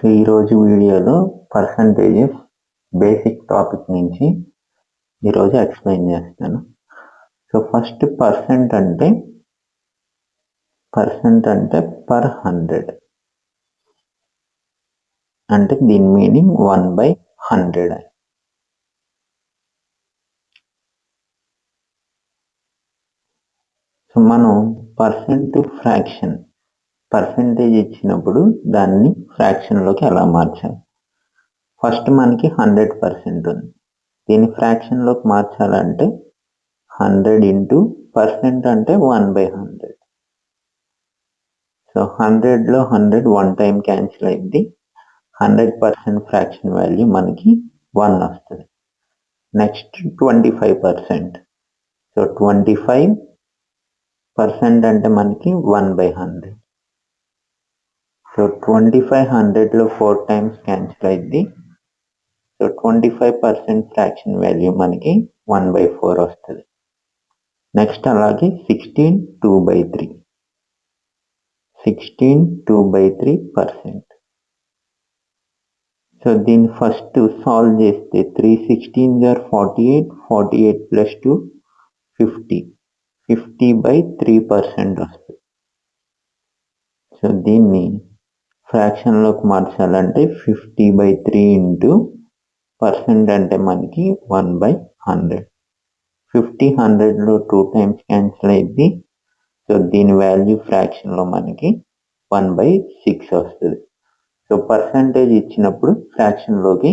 ఈరోజు వీడియోలో percentages basic topic నుంచి ఈరోజు ఎక్స్ప్లెయిన్ చేస్తాను. సో ఫస్ట్ పర్సెంట్ అంటే పర్ 100 అంటే దీని మీనింగ్ 1/100. సో మనం పర్సెంటేజ్ ఇచ్చినప్పుడు దాన్ని ఫ్రాక్షన్లోకి ఎలా మార్చాలి? ఫస్ట్ మనకి 100% ఉంది. దీన్ని ఫ్రాక్షన్లోకి మార్చాలంటే 100 ఇంటూ పర్సెంట్ అంటే 1/100. సో 100లో 100 వన్ టైం క్యాన్సిల్ అయింది. 100% ఫ్రాక్షన్ వాల్యూ మనకి 1 వస్తుంది. నెక్స్ట్ 25%. సో 25% అంటే మనకి 1/100. సో 2500లో 4 టైమ్స్ క్యాన్సిల్ అయింది. సో 25% ఫ్రాక్షన్ వాల్యూ మనకి 1/4 వస్తుంది. నెక్స్ట్ అలాగే 16 2/3. 16 2/3%. సో దీన్ని ఫస్ట్ సాల్వ్ చేస్తే 3 16s are 48, 48 plus 2 50. 50/3% వస్తుంది. సో దీన్ని ఫ్రాక్షన్లోకి మార్చాలంటే 50/3 ఇంటూ పర్సెంట్ అంటే మనకి 1/100. 50 100లో 2 టైమ్స్ క్యాన్సిల్ అయింది. సో దీని వాల్యూ ఫ్రాక్షన్లో మనకి 1/6 వస్తుంది. సో పర్సంటేజ్ ఇచ్చినప్పుడు ఫ్రాక్షన్లోకి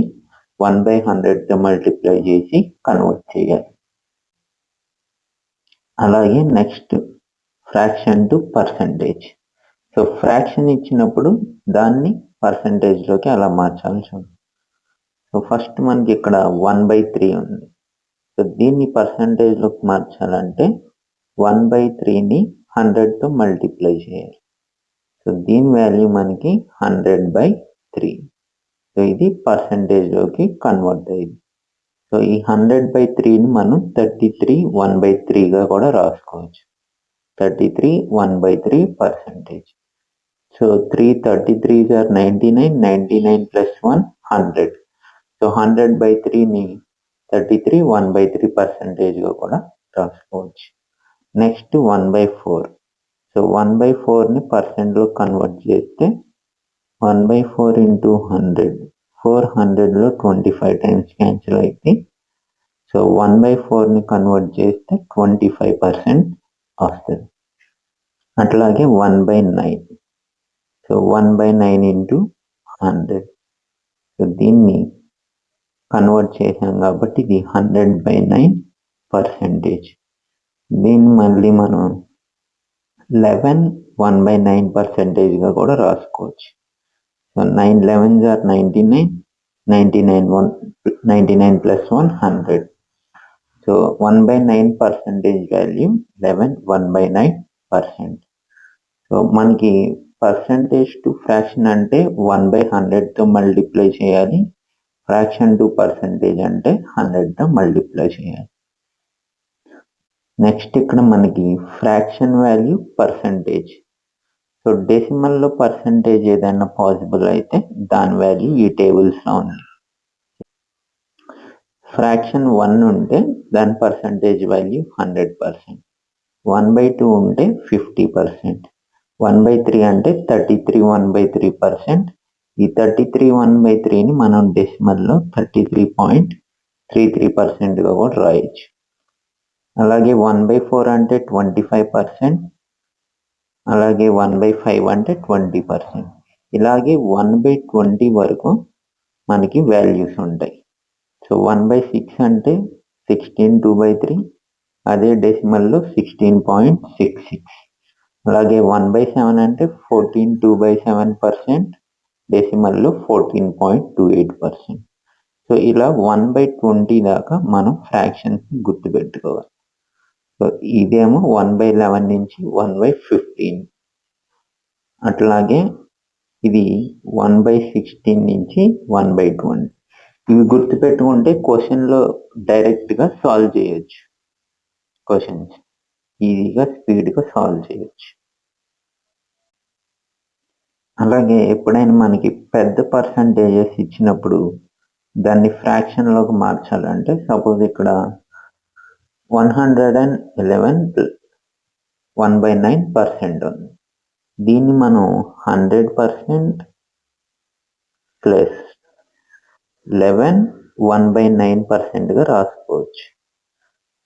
1/100తో మల్టిప్లై చేసి కన్వర్ట్ చేయాలి. అలాగే next fraction to percentage. So fraction ఇచ్చినప్పుడు దాన్ని పర్సంటేజ్లోకి అలా మార్చాలి చూడండి. సో ఫస్ట్ మనకి ఇక్కడ 1/3 ఉంది. సో దీన్ని పర్సంటేజ్లోకి మార్చాలంటే 1/3ని 100తో మల్టిప్లై చేయాలి. సో దీని వాల్యూ మనకి 100/3. సో ఇది పర్సంటేజ్లోకి కన్వర్ట్ అయ్యింది. సో ఈ 100/3ని మనం 33 1/3గా కూడా రాసుకోవచ్చు. 33 1/3%. So 3 33s are 99, 99 plus 1 100. So 100/3ని 33 1/3%గా కూడా రాసుకోవచ్చు. నెక్స్ట్ 1/4. సో 1/4ని పర్సెంట్లో కన్వర్ట్ చేస్తే 1/4 ఇంటూ 100. 400లో 25 టైమ్స్ క్యాన్సిల్ అయితే సో 1/4ని కన్వర్ట్ చేస్తే 25% వస్తుంది. అట్లాగే 1/9. So 1/9 into 100. సో దీన్ని కన్వర్ట్ చేసాం కాబట్టి ఇది 100/9%. దీన్ని మళ్ళీ మనం 11 1/9%గా కూడా రాసుకోవచ్చు. So 9 11s are 99, 99 plus 1 100. So 1/9% value 11 1/9%. So మనకి పర్సంటేజ్ టు ఫ్రాక్షన్ అంటే 1/100తో మల్టిప్లై చేయాలి. ఫ్రాక్షన్ టు పర్సంటేజ్ అంటే 100తో మల్టిప్లై చేయాలి. నెక్స్ట్ ఇక్కడ మనకి ఫ్రాక్షన్ వాల్యూ పర్సంటేజ్. సో డెసిమల్లో పర్సంటేజ్ ఏదైనా పాసిబుల్ అయితే దాని వాల్యూ ఈ టేబుల్స్లో ఉంది. ఫ్రాక్షన్ 1 ఉంటే దాని పర్సంటేజ్ వాల్యూ 100%. 1/2 ఉంటే 50%. 1/3 అంటే 33 1/3%. ఈ 33 1/3ని మనం డెసిమల్లో 33.33%గా కూడా రాయొచ్చు. అలాగే 1/4 అంటే 25%. అలాగే 1/5 అంటే 20%. ఇలాగే 1/20 వరకు మనకి వాల్యూస్ ఉంటాయి. సో 1/6 అంటే 16 2/3. అదే డెసిమల్లో 16.66. అలాగే 1/7 అంటే 14 2/7%. డెసిమల్లో 14.28%. సో ఇలా 1/20 దాకా మనం ఫ్రాక్షన్స్ గుర్తుపెట్టుకోవాలి. సో ఇదేమో 1/11 నుంచి 1/15. అట్లాగే ఇది 1/16 నుంచి 1/20. ఇవి గుర్తుపెట్టుకుంటే క్వశ్చన్లో డైరెక్ట్గా సాల్వ్ చేయొచ్చు. క్వశ్చన్స్ ఈజీగా స్పీడ్గా సాల్వ్ చేయొచ్చు. అలాగే ఎప్పుడైనా మనకి పెద్ద పర్సంటేజెస్ ఇచ్చినప్పుడు దాన్ని ఫ్రాక్షన్లోకి మార్చాలంటే సపోజ్ ఇక్కడ 111 1/9% ఉంది. దీన్ని మనం 100% ప్లస్ 11 1/9%గా రాసుకోవచ్చు.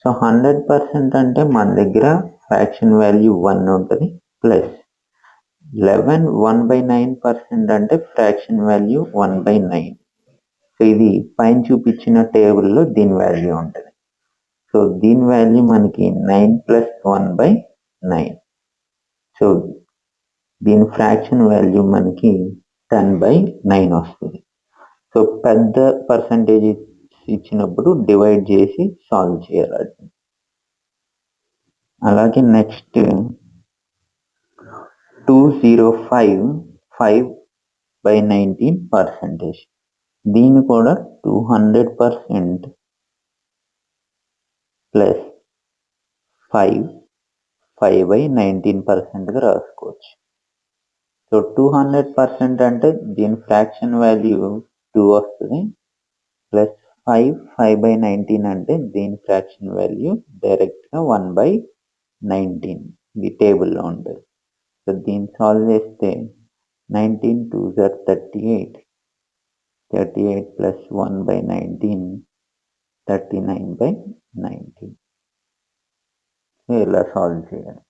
సో 100% అంటే మన దగ్గర ఫ్రాక్షన్ వాల్యూ 1 ఉంటుంది ప్లస్ 11 1/9% అంటే ఫ్రాక్షన్ వాల్యూ 1/9. సో ఇది పైన చూపించిన టేబుల్లో దీని వాల్యూ ఉంటుంది. సో దీని వాల్యూ మనకి 9 ప్లస్ 1/9. సో దీని ఫ్రాక్షన్ వాల్యూ మనకి 10/9 వస్తుంది. సో పెద్ద పర్సంటేజ్ ఇచ్చినప్పుడు డివైడ్ చేసి సాల్వ్ చేయాలి. అలాగే నెక్స్ట్ 205/19%. దీన్ని కూడా 200% ప్లస్ 5/19%గా రాసుకోవచ్చు. సో 200% అంటే దీని ఫ్రాక్షన్ వాల్యూ 2 వస్తుంది ప్లస్ 5/19 అంటే దీని ఫ్రాక్షన్ వాల్యూ డైరెక్ట్గా 1/19. ఇది టేబుల్లో ఉంటుంది. సో దీన్ని సాల్వ్ చేస్తే 19 2s are 38 ప్లస్ 1/19 39/19. ఇలా సాల్వ్ చేయాలి.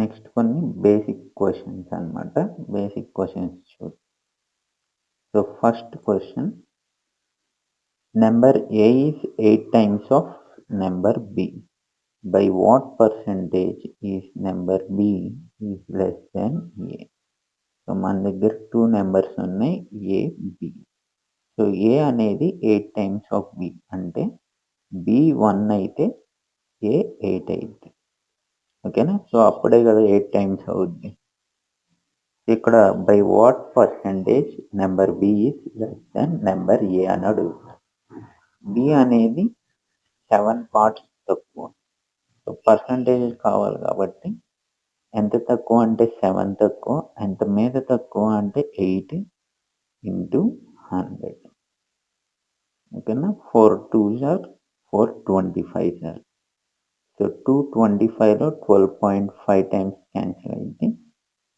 నెక్స్ట్ కొన్ని బేసిక్ క్వశ్చన్స్ అన్నమాట. బేసిక్ క్వశ్చన్స్ చూద్దాం. So first question, number A is 8 times of number B. By what percentage is number B is less than A? So మన దగ్గర 2 numbers ఉన్నాయి, A, B. So A అనేది 8 times of B అంటే B 1 అయితే A 8 అయితే, ఓకేనా. So అప్పుడే కదా 8 times అవుద్ది. ఇక్కడ by what percentage number B is less than number A అని అడుగుతారు. B అనేది 7 parts తక్కువ. సో పర్సంటేజ్ కావాలి కాబట్టి ఎంత తక్కువ అంటే 7 తక్కువ, ఎంత మీద తక్కువ అంటే 8 into 100, ఓకేనా. 4 2s are 425 సార్. సో 225లో 12.5 times క్యాన్సిల్ అయింది.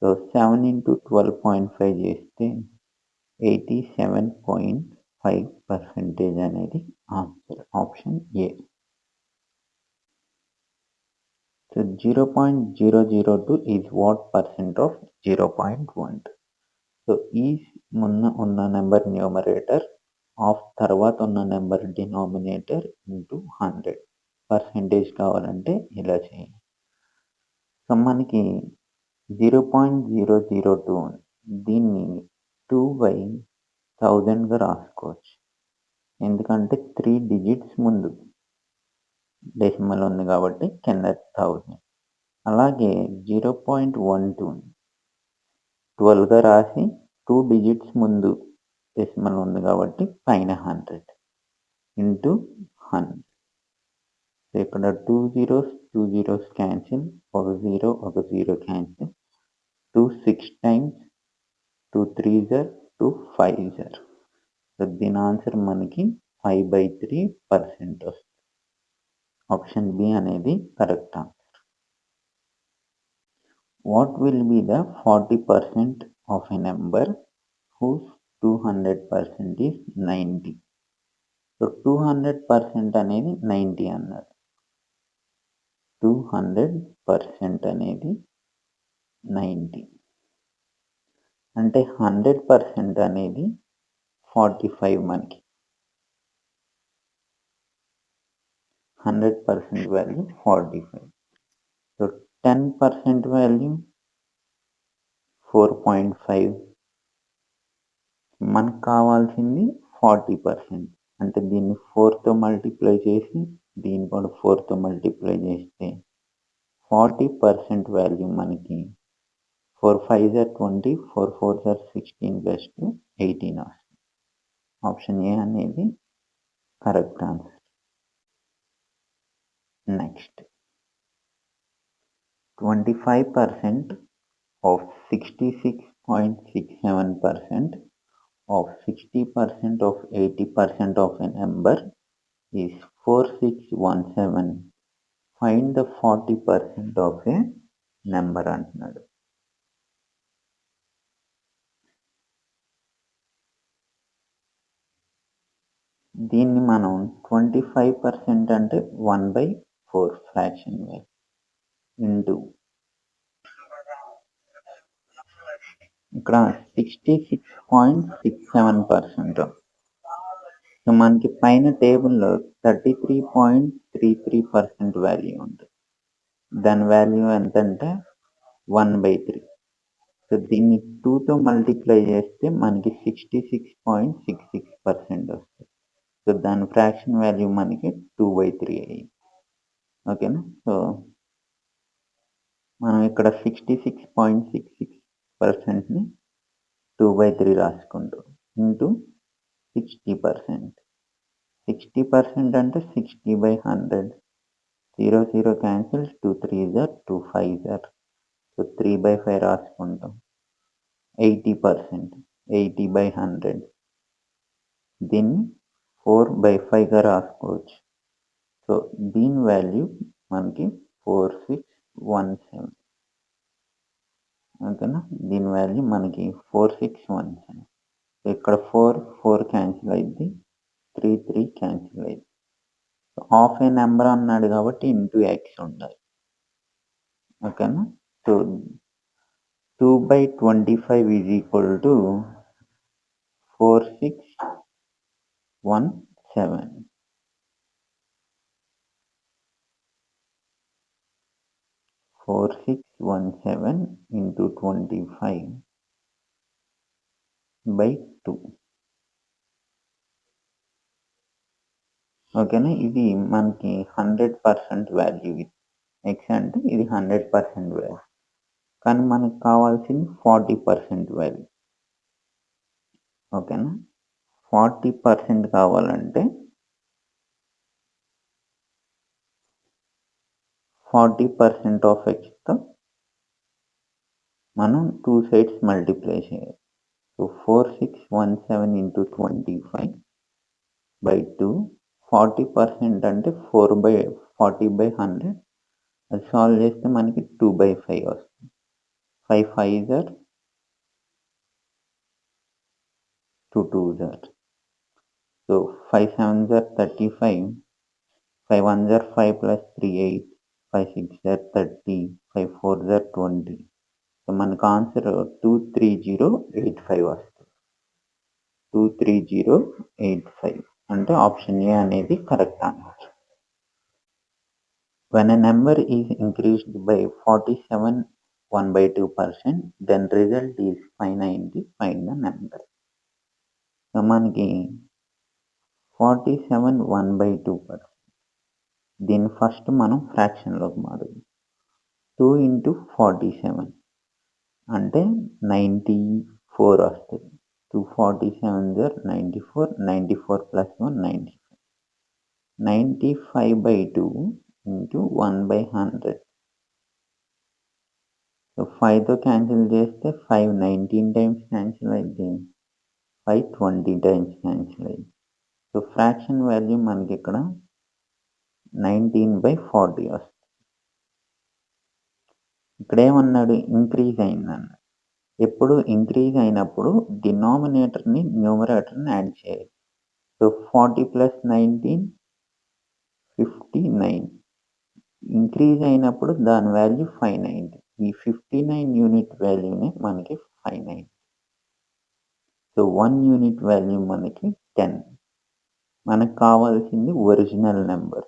సో 7 into 12.5 చేస్తే 87.5% అనేది answer, option A. So 0.002 is what percent of 0.1? So ఈ ముందు ఉన్న నెంబర్ న్యూమరేటర్ ఆఫ్ తర్వాత ఉన్న నెంబర్ డినామినేటర్ ఇంటూ 100. పర్సంటేజ్ కావాలంటే ఇలా చేయాలి. సో మనకి 0.002 దీన్ని 2/1000గా రాసుకోవచ్చు. ఎందుకంటే 3 డిజిట్స్ ముందు డెసిమల్ ఉంది కాబట్టి కింద 1000. అలాగే 0.12 12గా రాసి 2 డిజిట్స్ ముందు డెసిమల్ ఉంది కాబట్టి పైన 100 ఇంటూ 100. సో ఇక్కడ 2 zeros క్యాన్సిల్, ఒక 0 cancel, 2 6 times, 2 3s are 2 5s are. So దీని ఆన్సర్ మనకి 5/3% వస్తుంది. ఆప్షన్ బి అనేది correct answer. What will be the 40% of a number whose 200% is 90? So 200% అనేది 90 అన్నారు. 200% అనేది 90 అంటే 100% అనేది 45. మనకి 100% వాల్యూ 45. So 10% value 4.5. మనకు కావాల్సింది 40%. అంటే దీన్ని 4తో మల్టిప్లై చేసి దీన్ని కూడా 4తో మల్టిప్లై చేస్తే 40% వాల్యూ మనకి 4 5s are 20, 4 4s are 16 + 2 18 వస్తుంది. ఆప్షన్ ఏ అనేది correct answer. Next 25% of 66.67% of 60% of 80% of a number is 4617. Find the 40% of a number అంటున్నాడు. దీన్ని మనం 25% అంటే 1/4 ఫ్రాక్షన్ వాల్యూ ఇంటూ ఇక్కడ 66.67%. సో మనకి పైన టేబుల్లో 33.33% వాల్యూ ఉంది. దాని వాల్యూ ఎంత అంటే 1/3. సో దీన్ని 2తో మల్టిప్లై చేస్తే మనకి 66.66% వస్తుంది. సో దాని ఫ్రాక్షన్ వాల్యూ మనకి 2/3 అయ్యింది. ఓకేనా? సో మనం ఇక్కడ 66.66%ని 2/3 రాసుకుంటాం ఇంటూ 60%. 60% అంటే 60/100. 0 0 cancel, 2 3s are 2 5s are. So 3/5 రాసుకుంటాం. 80%. 80/100. దీన్ని 4/5గా రాసుకోవచ్చు. సో దీని వాల్యూ మనకి 4617. ఓకేనా? దీని వాల్యూ మనకి 4617. ఇక్కడ 4 క్యాన్సిల్ అయింది, 3 క్యాన్సిల్ అయింది. హాఫ్ ఏ నెంబర్ అన్నాడు కాబట్టి ఇంటూ ఎక్స్ ఉండాలి. ఓకేనా? So 2/25 is equal to 4617. 4617 into 25/2. ఓకేనా? ఇది మనకి 100% వాల్యూ. ఎక్స్ అంటే ఇది 100% వాల్యూ, కానీ మనకు కావాల్సింది 40% వాల్యూ. ఓకేనా? 40% కావాలంటే 40% ఆఫ్ ఎక్స్తో మనం 2 సైడ్స్ మల్టిప్లై చేయాలి. So 4617 into 25/2. 40% అంటే 40/100. అది సాల్వ్ చేస్తే మనకి 2/5 వస్తుంది. 5 5s are 2 2s are. So 5 7s are 35. 5 1s are 5 plus 3 8. 5 6s are 30. 5 4s are 20. So మనకు ఆన్సర్ 23085 వస్తుంది. 23085 అంటే ఆప్షన్ ఏ అనేది correct answer. When a number is increased by 47 1/2%, then result is 590. Find the number. So మనకి 47 1/2%. దీన్ని first మనం ఫ్రాక్షన్లోకి మారుద్దాం. 2 into 47 అంటే 94 వస్తుంది. 2 47s are 94. 94 plus 1 95. 95/2 into 1/100. So 5తో cancel చేస్తే 5 19 టైమ్స్ క్యాన్సిల్ అయింది, 5 20 టైమ్స్ క్యాన్సిల్ అయింది. సో ఫ్రాక్షన్ వాల్యూ మనకి ఇక్కడ 19/40 వస్తుంది. ఇక్కడ ఏమన్నాడు? ఇంక్రీజ్ అయిందన్నాడు. ఎప్పుడు ఇంక్రీజ్ అయినప్పుడు డినామినేటర్ని న్యూమరేటర్ని యాడ్ చేయాలి. So 40 plus 19 59. ఇంక్రీజ్ అయినప్పుడు దాని వాల్యూ 590. ఈ 59 యూనిట్ వాల్యూనే మనకి 590. సో 1 యూనిట్ వాల్యూ మనకి 10. మనకు కావాల్సింది ఒరిజినల్ నెంబర్,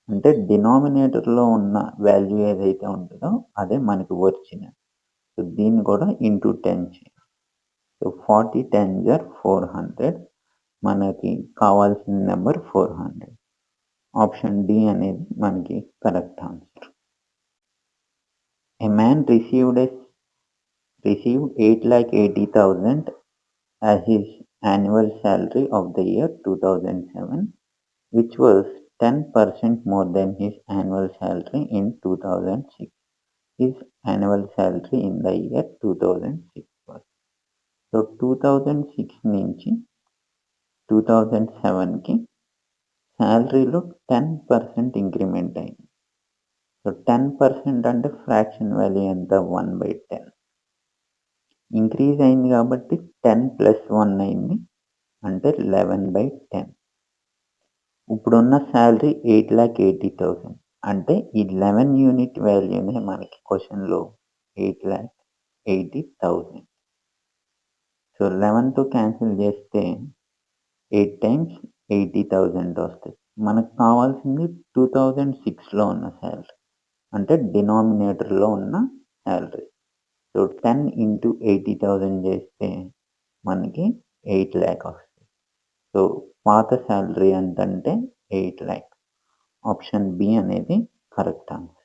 అంటే డినామినేటర్లో ఉన్న వాల్యూ ఏదైతే ఉంటుందో అదే మనకి ఒరిజినల్. సో దీన్ని కూడా ఇంటూ 10 చేయాలి. So 40 10s are 400. మనకి కావాల్సిన నెంబర్ 400. ఆప్షన్ డి అనేది మనకి correct answer. A man received 8,80,000 as his annual salary of the year 2007, which was 10% more than his annual salary in 2006. His annual salary in the year 2006 was. So 2006 నుంచి 2007కి శాలరీలో 10% increment అయింది. So 10% అంటే fraction value ఎంత? 1/10 increase అయింది కాబట్టి 10 + 1 అయింది అంటే 11/10. ఇప్పుడున్న salary 8,80,000 అంటే ఈ 11 యూనిట్ వాల్యూనే మనకి క్వశ్చన్లో 8,80,000. సో 11తో క్యాన్సిల్ చేస్తే 8 టైమ్స్ 80,000 వస్తుంది. మనకు కావాల్సింది 2006లో ఉన్న శాలరీ అంటే డినామినేటర్లో ఉన్న శాలరీ. సో 10 × 80,000 చేస్తే మనకి 8 lakh వస్తుంది. సో పాత శాలరీ ఎంతంటే 8 lakh. ఆప్షన్ బి అనేది కరెక్ట్ ఆన్సర్.